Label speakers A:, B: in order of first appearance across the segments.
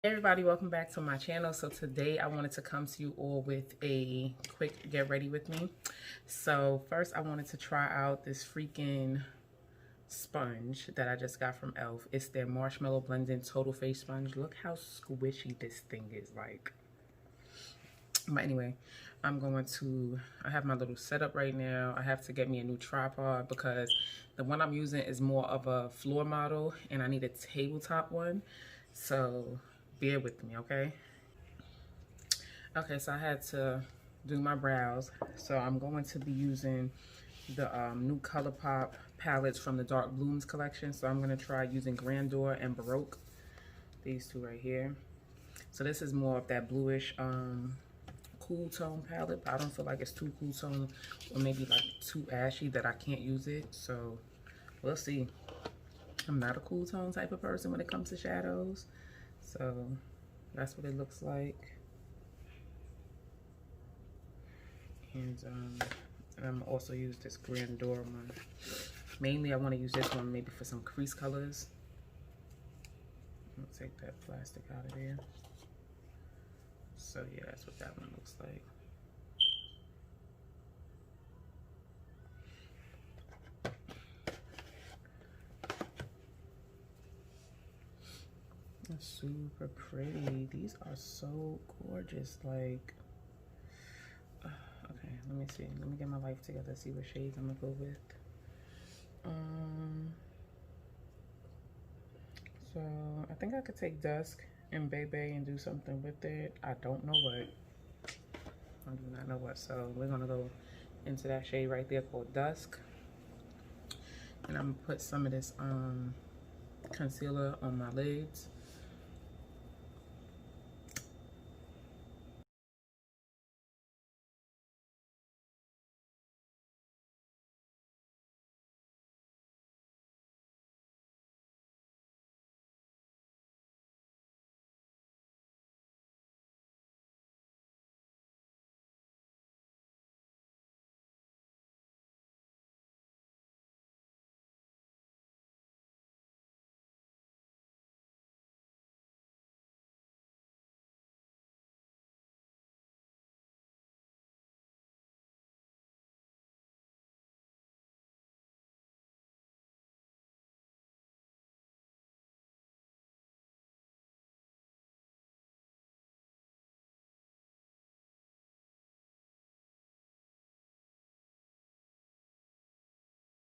A: Hey everybody, welcome back to my channel. So today I wanted to come to you all with a quick get ready with me. So first I wanted to try out this freaking sponge that I just got from e.l.f. It's their marshmallow blending total face sponge. Look how squishy this thing is, like. But anyway, I have my little setup right now. I have to get me a new tripod because the one I'm using is more of a floor model and I need a tabletop one. So bear with me, okay? Okay, so I had to do my brows. So I'm going to be using the new ColourPop palettes from the Dark Blooms collection. So I'm going to try using Grandeur and Baroque. These two right here. So this is more of that bluish cool tone palette. But I don't feel like it's too cool tone or maybe like too ashy that I can't use it. So we'll see. I'm not a cool tone type of person when it comes to shadows. So that's what it looks like. And I'm also use this Grandeur one. Mainly I want to use this one maybe for some crease colors. I'm gonna take that plastic out of there. So yeah, that's what that one looks like. That's super pretty. These are so gorgeous. Like, okay, let me see. Let me get my life together, see what shades I'm gonna go with. So I think I could take Dusk and Bebe and do something with it. I don't know what. I do not know what. So we're gonna go into that shade right there called Dusk. And I'm gonna put some of this concealer on my lids.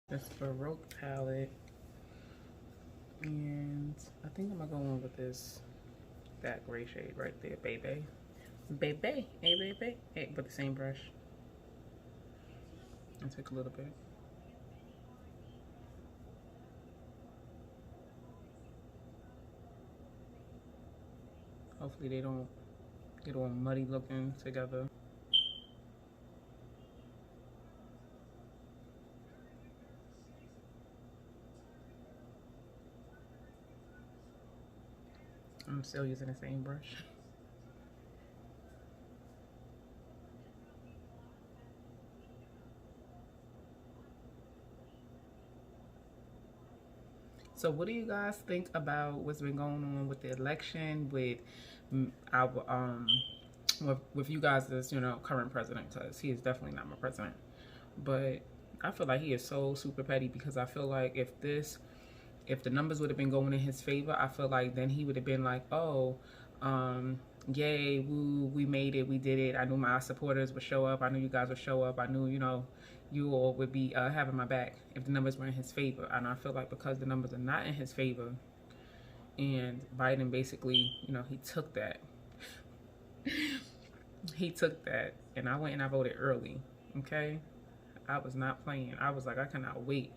A: This Baroque palette. And I think I'm gonna go on with that gray shade right there, Bebe. Bebe, hey Bebe. Hey, with the same brush. And take a little bit. Hopefully they don't get all muddy looking together. I'm still using the same brush. So what do you guys think about what's been going on with the election, with our with you guys as, you know, current president? Because he is definitely not my president, but I feel like he is so super petty because I feel like if the numbers would have been going in his favor, I feel like then he would have been like, oh, yay, woo, we made it, we did it. I knew my supporters would show up. I knew you guys would show up. I knew, you know, you all would be having my back if the numbers were in his favor. And I feel like because the numbers are not in his favor, and Biden basically, you know, he took that. He took that, and I went and I voted early, okay? I was not playing. I was like, I cannot wait.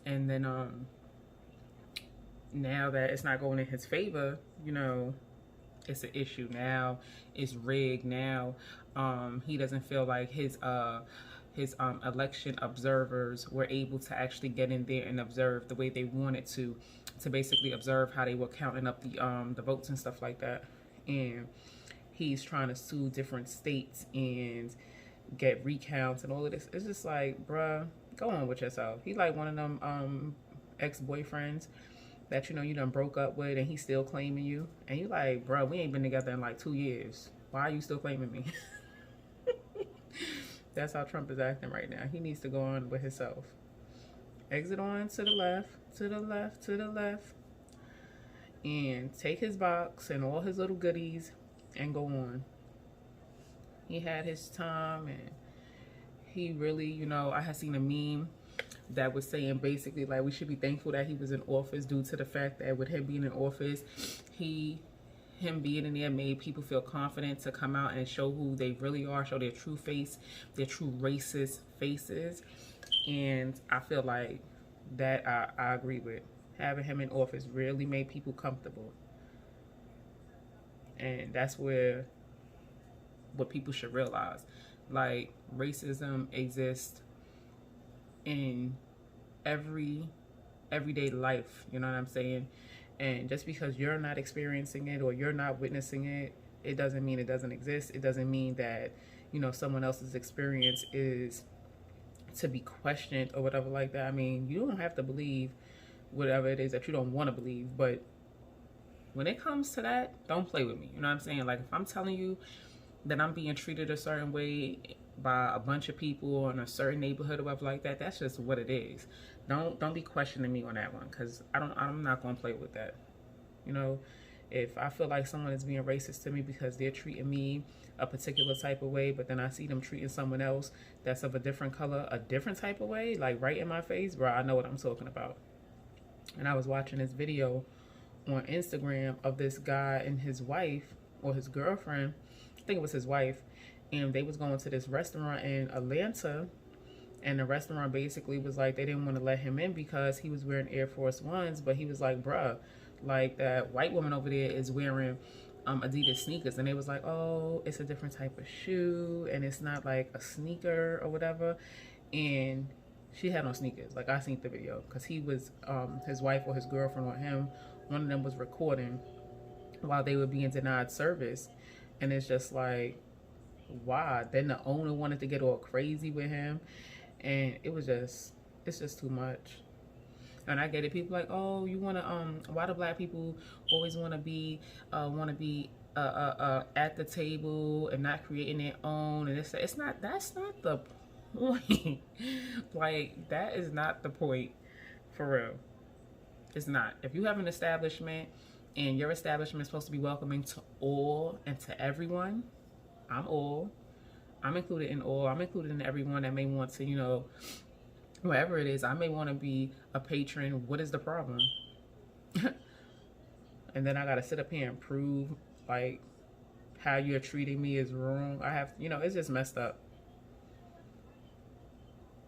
A: And then now that it's not going in his favor, you know, it's an issue now. It's rigged now. He doesn't feel like his election observers were able to actually get in there and observe the way they wanted to basically observe how they were counting up the votes and stuff like that. And he's trying to sue different states and get recounts and all of this. It's just like, bruh, go on with yourself. He's like one of them ex-boyfriends that you know you done broke up with and he's still claiming you, and you like, bro, we ain't been together in like 2 years. Why are you still claiming me? That's how Trump is acting right now. He needs to go on with himself. Exit on to the left, to the left, to the left, and take his box and all his little goodies and go on. He had his time, and he really, you know, I had seen a meme that was saying basically like we should be thankful that he was in office, due to the fact that with him being in office, him being in there made people feel confident to come out and show who they really are, show their true face, their true racist faces. And I feel like that I agree with. Having him in office really made people comfortable. And that's what people should realize. Like, racism exists in everyday life, you know what I'm saying? And just because you're not experiencing it or you're not witnessing it, it doesn't mean it doesn't exist. It doesn't mean that, you know, someone else's experience is to be questioned or whatever like that. I mean, you don't have to believe whatever it is that you don't want to believe, but when it comes to that, don't play with me. You know what I'm saying? Like, if I'm telling you that I'm being treated a certain way by a bunch of people in a certain neighborhood or whatever like that, that's just what it is. Don't be questioning me on that one, because I'm not gonna play with that. You know, if I feel like someone is being racist to me because they're treating me a particular type of way, but then I see them treating someone else that's of a different color a different type of way, like right in my face, bro, I know what I'm talking about. And I was watching this video on Instagram of this guy and his wife, or his girlfriend, I think it was his wife, and they was going to this restaurant in Atlanta, and the restaurant basically was like they didn't want to let him in because he was wearing Air Force Ones, but he was like, bruh, like that white woman over there is wearing Adidas sneakers, and they was like, oh, it's a different type of shoe and it's not like a sneaker or whatever. And she had on sneakers. Like, I seen the video because he was his wife or his girlfriend or him, one of them was recording while they were being denied service. And it's just like, why? Then the owner wanted to get all crazy with him, and it's just too much. And I get it. People like, oh, you wanna why do black people always wanna be at the table and not creating their own? And it's not, that's not the point. Like, that is not the point, for real. It's not. If you have an establishment and your establishment is supposed to be welcoming to all and to everyone, I'm all. I'm included in all. I'm included in everyone that may want to, you know, whatever it is. I may want to be a patron. What is the problem? And then I got to sit up here and prove, like, how you're treating me is wrong. I have, you know, it's just messed up.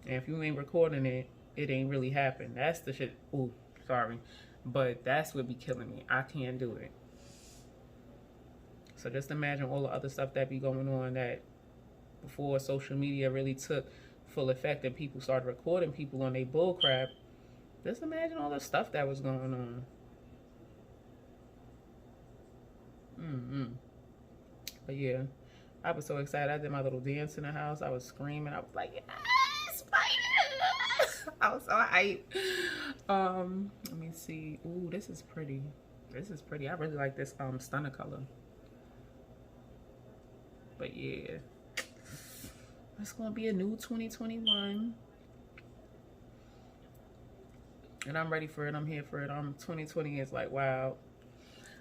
A: And if you ain't recording it, it ain't really happened. That's the shit. Ooh, sorry. But that's what be killing me. I can't do it. So just imagine all the other stuff that be going on, that before social media really took full effect and people started recording people on their bull crap. Just imagine all the stuff that was going on. But yeah, I was so excited. I did my little dance in the house. I was screaming. I was like, yes, spider! I was so hyped. Let me see. Ooh, this is pretty. This is pretty. I really like this stunner color. But yeah, it's gonna be a new 2021, and I'm ready for it. I'm here for it. 2020 is like, wow.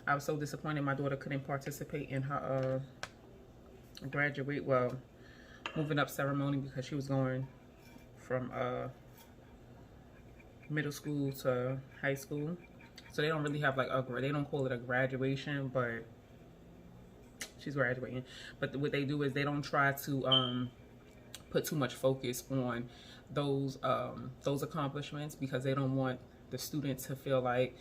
A: I was so disappointed my daughter couldn't participate in her moving up ceremony, because she was going from middle school to high school. So they don't really have like they don't call it a graduation, but she's graduating. But what they do is they don't try to put too much focus on those accomplishments, because they don't want the student to feel like,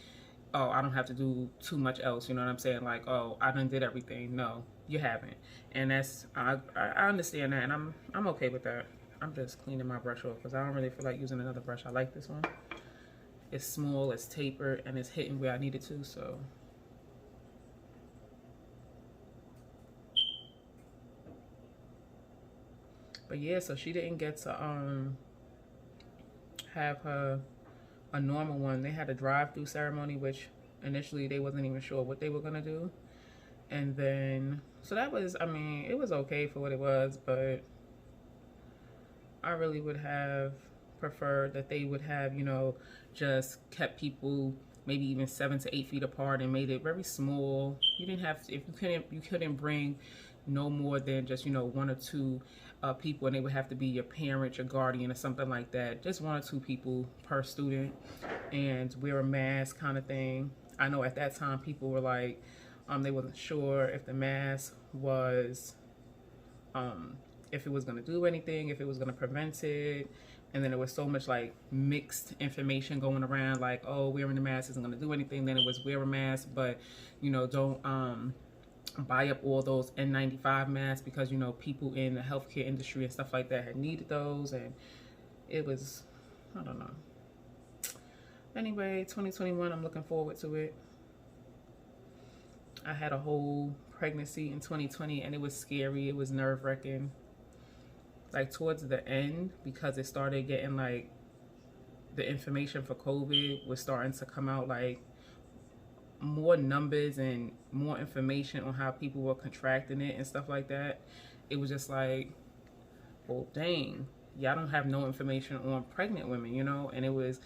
A: oh, I don't have to do too much else. You know what I'm saying? Like, oh, I done did everything. No, you haven't. And that's, I understand that, and I'm okay with that. I'm just cleaning my brush off because I don't really feel like using another brush. I like this one. It's small, it's tapered, and it's hitting where I need it to, so. But yeah, so she didn't get to have her a normal one. They had a drive-through ceremony, which initially they wasn't even sure what they were gonna do. And then, so that was, I mean, it was okay for what it was, but I really would have preferred that they would have, you know, just kept people maybe even 7 to 8 feet apart and made it very small. You didn't have to, if you couldn't bring no more than just, you know, 1 or 2 people, and they would have to be your parent, your guardian, or something like that. Just 1 or 2 people per student, and wear a mask kind of thing. I know at that time people were like, they wasn't sure if the mask was, if it was going to do anything, if it was going to prevent it. And then there was so much like mixed information going around, like, oh, wearing the mask isn't going to do anything. Then it was wear a mask, but, you know, don't buy up all those N95 masks, because, you know, people in the healthcare industry and stuff like that had needed those. And it was, I don't know. Anyway, 2021, I'm looking forward to it. I had a whole pregnancy in 2020, and it was scary. It was nerve-wracking. Like towards the end, because it started getting like the information for COVID was starting to come out, like more numbers and more information on how people were contracting it and stuff like that. It was just like, well, dang, y'all don't have no information on pregnant women, you know? And it was,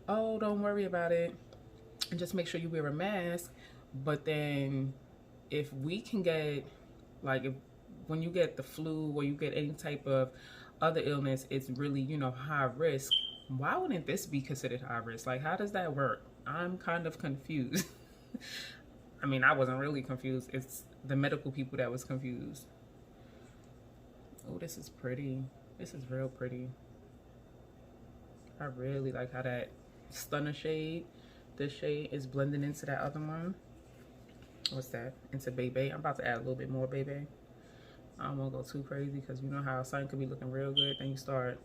A: oh, don't worry about it, and just make sure you wear a mask. But then if we can get, like, if when you get the flu or you get any type of other illness, it's really, you know, high risk. Why wouldn't this be considered high risk? Like, how does that work? I'm kind of confused. I mean, I wasn't really confused. It's the medical people that was confused. Oh, this is pretty. This is real pretty. I really like how that stunner shade, this shade, is blending into that other one. What's that? Into Bebe. I'm about to add a little bit more Bebe. I don't want to go too crazy, because you know how something could be looking real good, then you start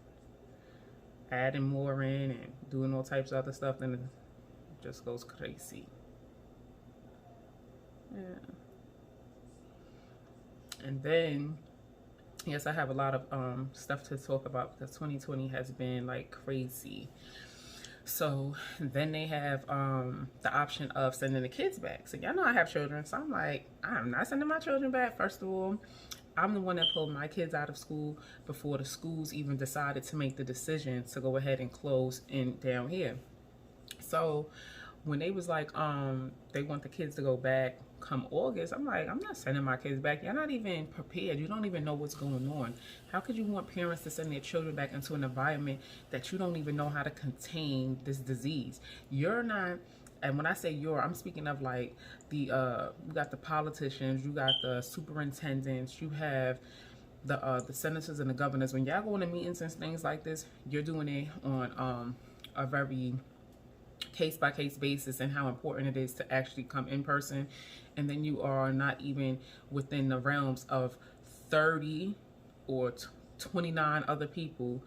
A: adding more in and doing all types of other stuff, then it just goes crazy. Yeah. And then, yes, I have a lot of stuff to talk about, because 2020 has been like crazy. So then they have the option of sending the kids back. So y'all know I have children, so I'm like, I'm not sending my children back. First of all, I'm the one that pulled my kids out of school before the schools even decided to make the decision to go ahead and close in down here. So when they was like, they want the kids to go back come August, I'm like, I'm not sending my kids back. You're not even prepared. You don't even know what's going on. How could you want parents to send their children back into an environment that you don't even know how to contain this disease? You're not, and when I say you're, I'm speaking of like the, you got the politicians, you got the superintendents, you have the senators and the governors. When y'all go into meetings and things like this, you're doing it on a very case-by-case basis, and how important it is to actually come in person. And then you are not even within the realms of 30 or 29 other people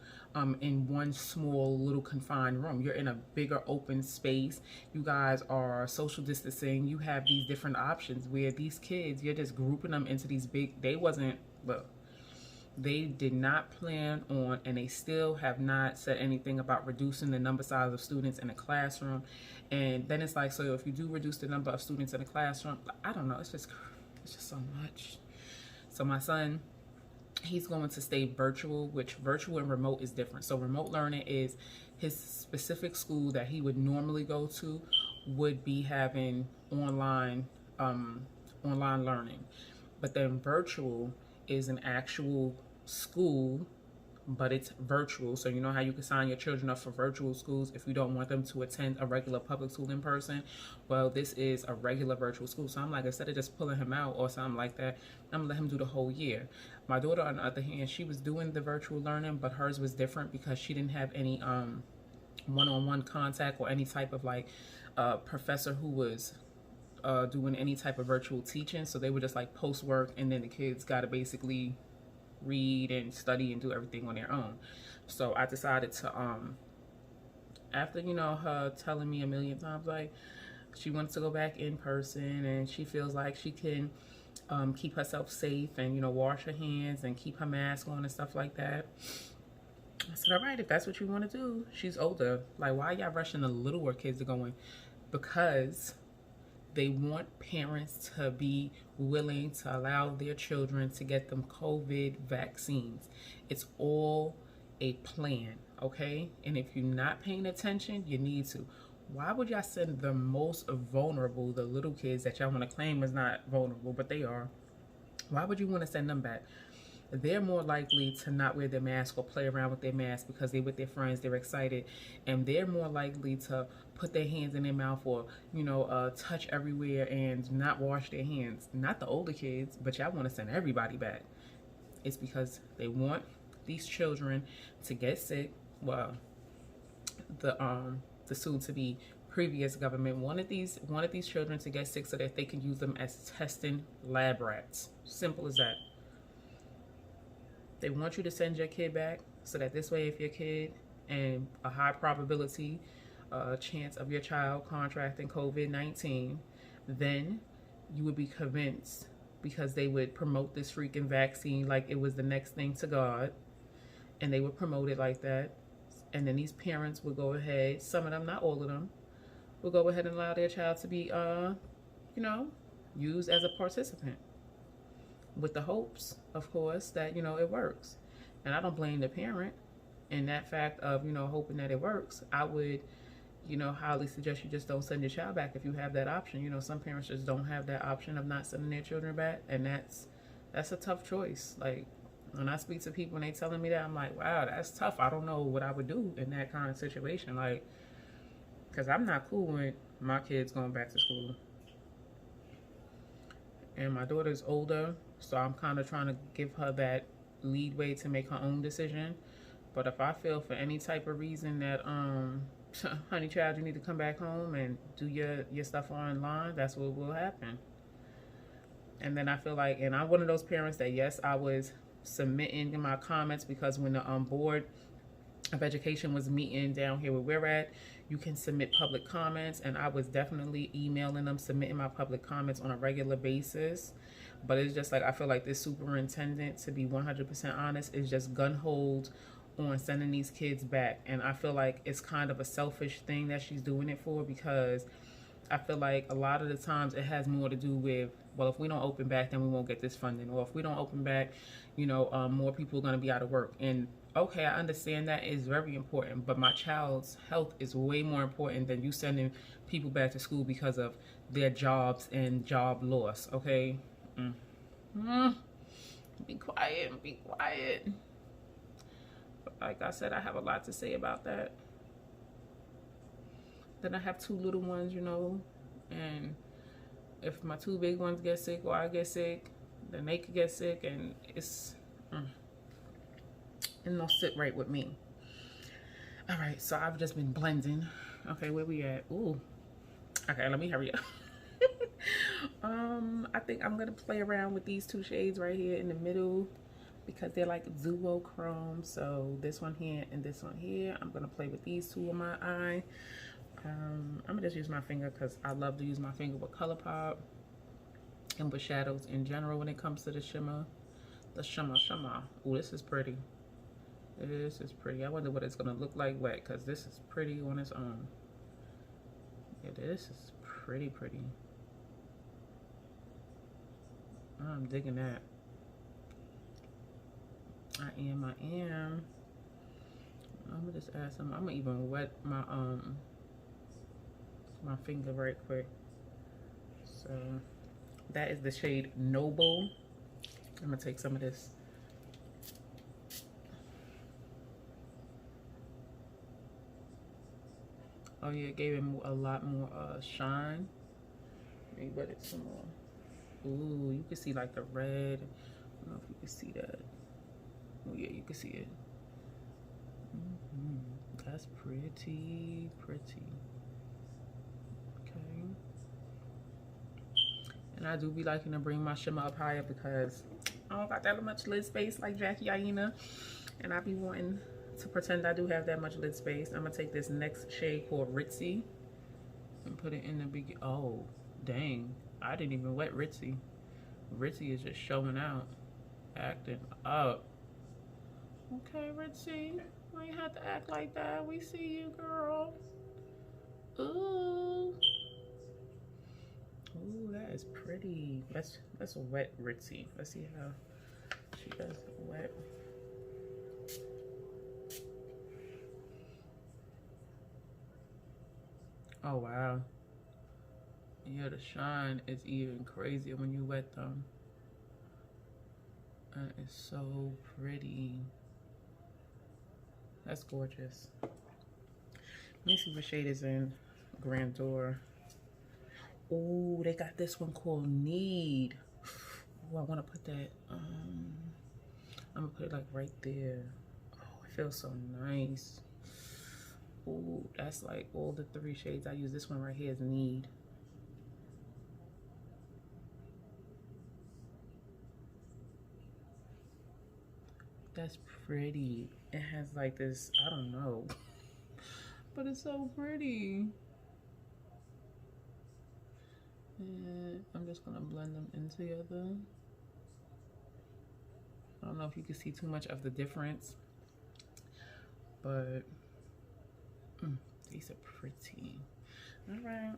A: in one small little confined room. You're in a bigger open space. You guys are social distancing. You have these different options where these kids, you're just grouping them into these big, they wasn't, look, they did not plan on, and they still have not said anything about reducing the number size of students in a classroom. And then it's like, so if you do reduce the number of students in a classroom, I don't know, it's just so much. So my son, he's going to stay virtual, which virtual and remote is different. So remote learning is his specific school that he would normally go to would be having online learning. But then virtual is an actual school, but it's virtual. So you know how you can sign your children up for virtual schools if you don't want them to attend a regular public school in person? Well, this is a regular virtual school. So I'm like, instead of just pulling him out or something like that, I'm gonna let him do the whole year. My daughter, on the other hand, she was doing the virtual learning, but hers was different because she didn't have any one-on-one contact or any type of like professor who was doing any type of virtual teaching. So they were just like post work, and then the kids got to basically read and study and do everything on their own. So I decided to after, you know, her telling me a million times like she wants to go back in person, and she feels like she can keep herself safe and, you know, wash her hands and keep her mask on and stuff like that. I said, all right, if that's what you want to do. She's older. Like, why y'all rushing the littler kids to go in? Because they want parents to be willing to allow their children to get them COVID vaccines. It's all a plan, okay? And if you're not paying attention, you need to. Why would y'all send the most vulnerable, the little kids that y'all want to claim is not vulnerable, but they are? Why would you want to send them back? They're more likely to not wear their mask or play around with their mask because they're with their friends, they're excited, and they're more likely to put their hands in their mouth or, touch everywhere and not wash their hands. Not the older kids, but y'all want to send everybody back. It's because they want these children to get sick. Well, the soon-to-be previous government wanted these children to get sick so that they can use them as testing lab rats. Simple as that. They want you to send your kid back so that this way, if your kid and a high probability chance of your child contracting COVID-19, then you would be convinced, because they would promote this freaking vaccine like it was the next thing to God, and they would promote it like that. And then these parents would go ahead, some of them, not all of them, will go ahead and allow their child to be, used as a participant, with the hopes, of course, that, it works. And I don't blame the parent in that fact of, hoping that it works. I would, highly suggest you just don't send your child back if you have that option. Some parents just don't have that option of not sending their children back, and that's a tough choice. Like, when I speak to people and they telling me that, I'm like, wow, that's tough. I don't know what I would do in that kind of situation. Like, because I'm not cool with my kids going back to school. And my daughter's older, so I'm kind of trying to give her that leadway to make her own decision. But if I feel for any type of reason that, honey child, you need to come back home and do your stuff online, that's what will happen. And then I feel like, and I'm one of those parents that, yes, I was submitting in my comments, because when the board of education was meeting down here where we're at, you can submit public comments, and I was definitely emailing them, submitting my public comments on a regular basis. But it's just like, I feel like this superintendent, to be 100% honest, is just gun-holed on sending these kids back. And I feel like it's kind of a selfish thing that she's doing it for, because I feel like a lot of the times it has more to do with, well, if we don't open back, then we won't get this funding. Or if we don't open back, more people are going to be out of work. And okay, I understand that is very important, but my child's health is way more important than you sending people back to school because of their jobs and job loss, okay? Be quiet, be quiet. But like I said, I have a lot to say about that. Then I have two little ones, and if my two big ones get sick or I get sick, then they could get sick, and it don't sit right with me. All right, so I've just been blending. Okay, where we at? Ooh. Okay, let me hurry up. I think I'm gonna play around with these two shades right here in the middle, because they're like duochrome. So this one here and this one here, I'm gonna play with these two on my eye. I'm gonna just use my finger because I love to use my finger with ColourPop and with shadows in general when it comes to the shimmer. The shimmer. Ooh, this is pretty. This is pretty. I wonder what it's gonna look like wet, because this is pretty on its own. Yeah, this is pretty. I'm digging that. I am. I'm gonna just add some. I'm gonna even wet my finger right quick. So that is the shade Noble. I'm gonna take some of this. Oh yeah, it gave him a lot more shine. Let me wet it some more. Ooh, you can see like the red. I don't know if you can see that. Oh yeah, you can see it. That's pretty. Okay. And I do be liking to bring my shimmer up higher because I don't got that much lid space like Jackie Aina. And I be wanting to pretend I do have that much lid space. I'm gonna take this next shade called Ritzy and put it in the big. Oh, dang. I didn't even wet Ritzy. Ritzy is just showing out, acting up. Okay, Ritzy. You ain't have to act like that. We see you, girl. Ooh. Ooh, that is pretty. That's a wet Ritzy. Let's see how she does wet. Oh wow. Yeah, the shine is even crazier when you wet them. That is so pretty. That's gorgeous. Let me see what shade is in Grandeur. Oh, they got this one called Need. Oh, I want to put that. I'm gonna put it like right there. Oh, it feels so nice. Oh, that's like all the 3 shades I use. This one right here is Need. That's pretty. It has like this, I don't know, but it's so pretty. And I'm just gonna blend them in together. I don't know if you can see too much of the difference, but these are pretty. All right.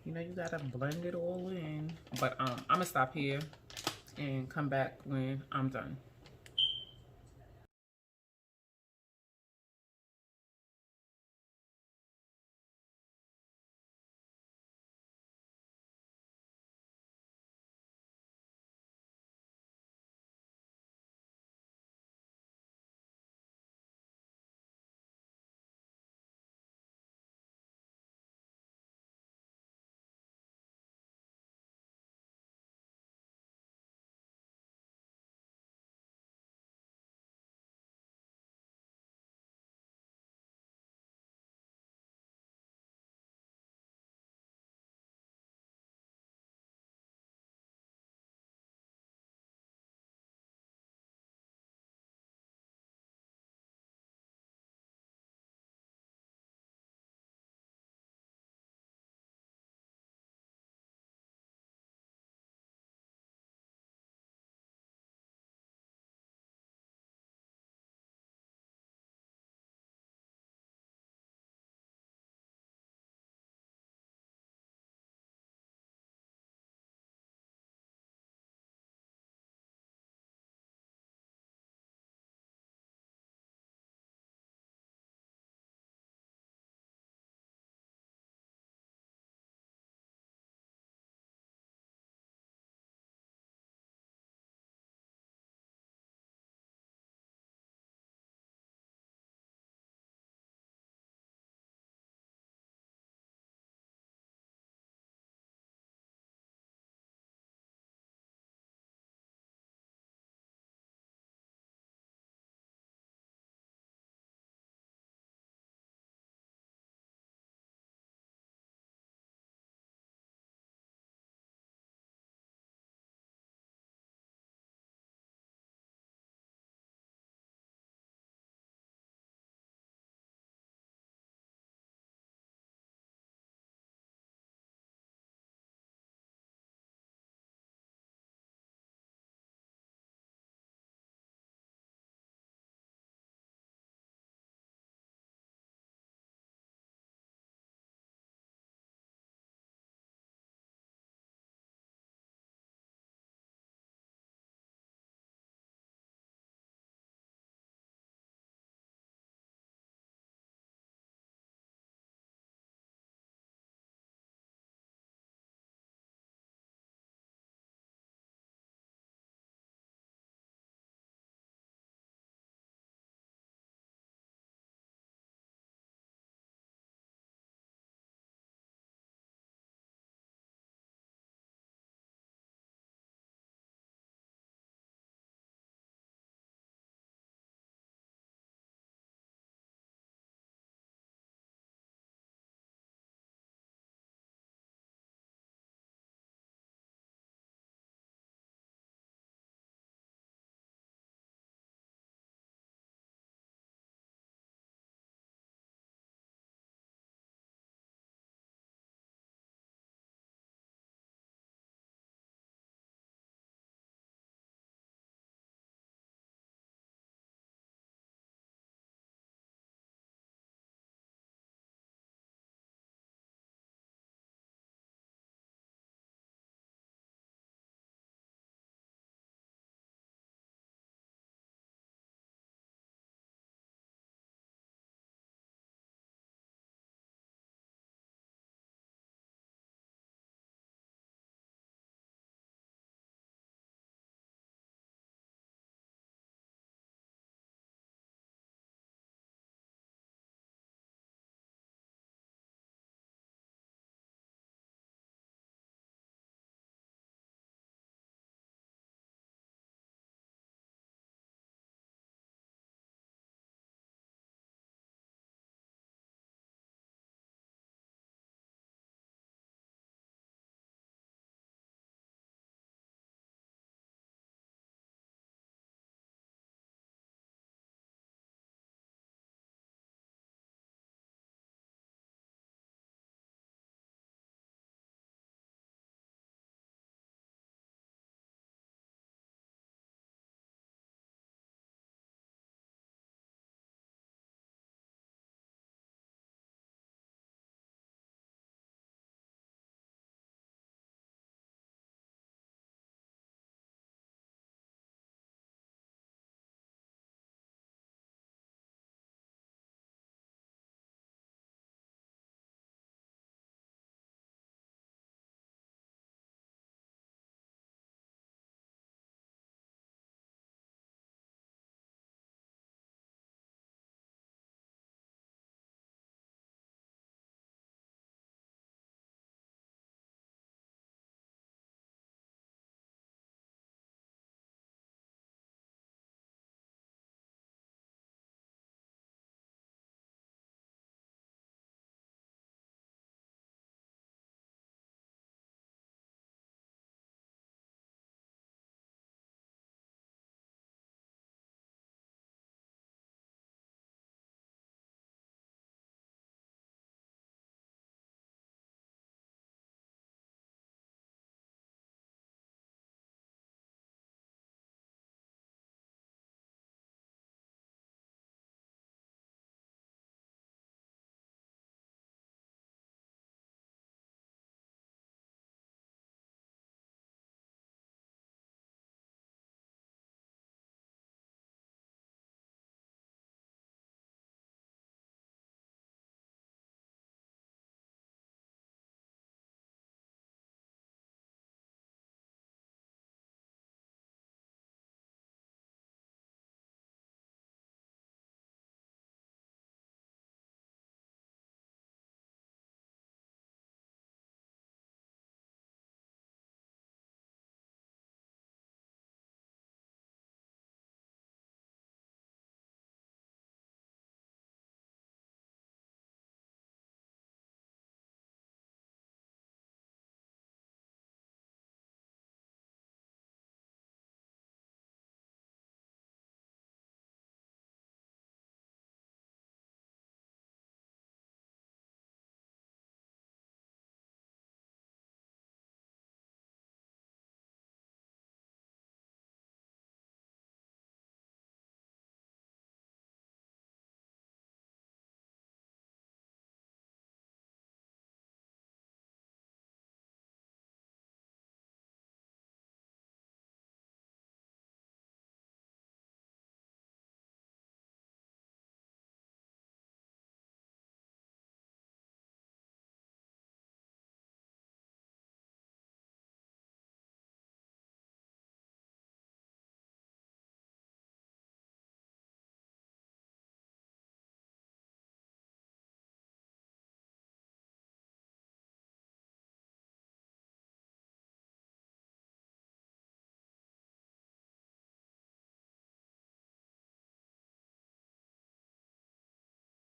A: You know, you gotta blend it all in. But I'm gonna stop here and come back when I'm done.